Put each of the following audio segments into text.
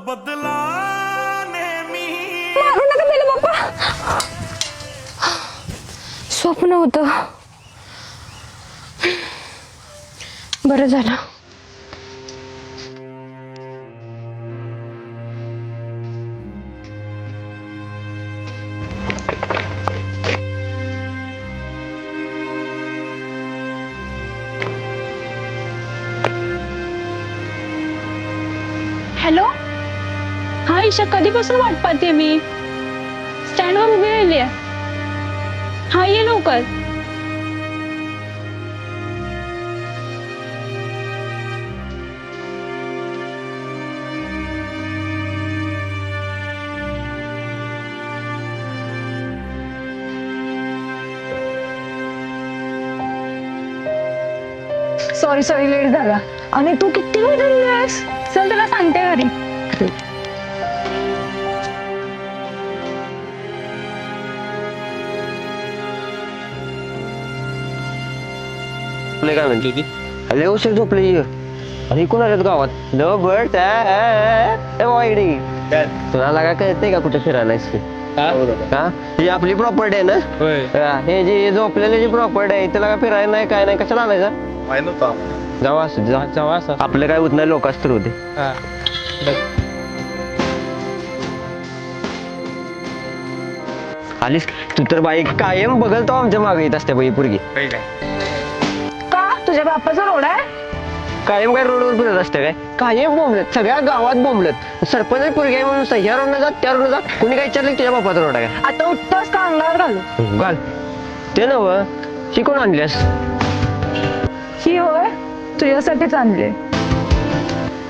बदला मारू नका त्याला बाप्पा. स्वप्न होतं. बरं झालं. हॅलो, हा ईशा, कधीपासून वाट पाहते मी. स्टँडवर उभी राहिली आहे. हा ये लवकर. सॉरी लेट झाला. आणि तू किती वेळ थांबलीस? चल तुला सांगते घरी. काय म्हणते ती? लय उशीर झोपली आणि कोण आल्यात गावात? नो बर्ड इकडे तुला लागा कळतंय का कुठे फिरायला का? ही आपली प्रॉपर्टी आहे ना. हे जे झोपलेली जी प्रॉपर्टी आहे त्याला काय फिरायला नाही, काय नाही, कशाला आणायचं? जावा असं आपलं काय होत नाही, लोक असतं होते. आलीस तू तर बाई, कायम बघल तो आमच्या मागे येत असते बाई पोरगी. का तुझ्या बापाचा रोड आहे? कायम काय रोडवर फिरत असते काय? कायम बोंबलत, सगळ्या गावात बोंबलत. सरपंच पोरगी आहे म्हणून ह्या रोडनं जा त्या रोडनं जा. कोणी काय विचारलं की तुझ्या बापाचा रोड आहे काय? आता उठतोस का अंगावर घालू? घाल ते नव शिकून आणल्यास. ही होय, तुझ्यासाठीच आणले.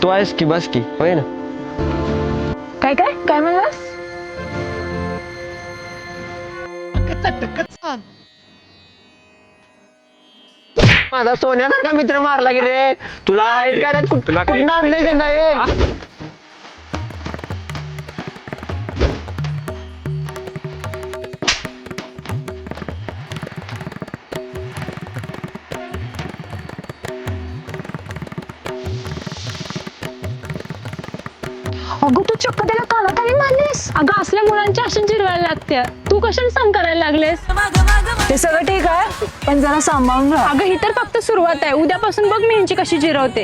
तू आहेस की बस की, होय ना. काय काय काय म्हणलास? माझा सोन्यासारखा मित्र मारला की रे. तुला आहेत काय कुठं आणलंय ते नाही. अगं तू चक्क त्याला कानाखाली मारलीस. अगं असल्या मुलांच्या अशा जिरवायला लागत्या. तू कशाला सांग करायला लागलेस? ते सगळं ठीक आहे, पण जरा सांभाळून राहा. अगं ही तर फक्त सुरुवात आहे. उद्यापासून बघ मी यांची कशी जिरवते.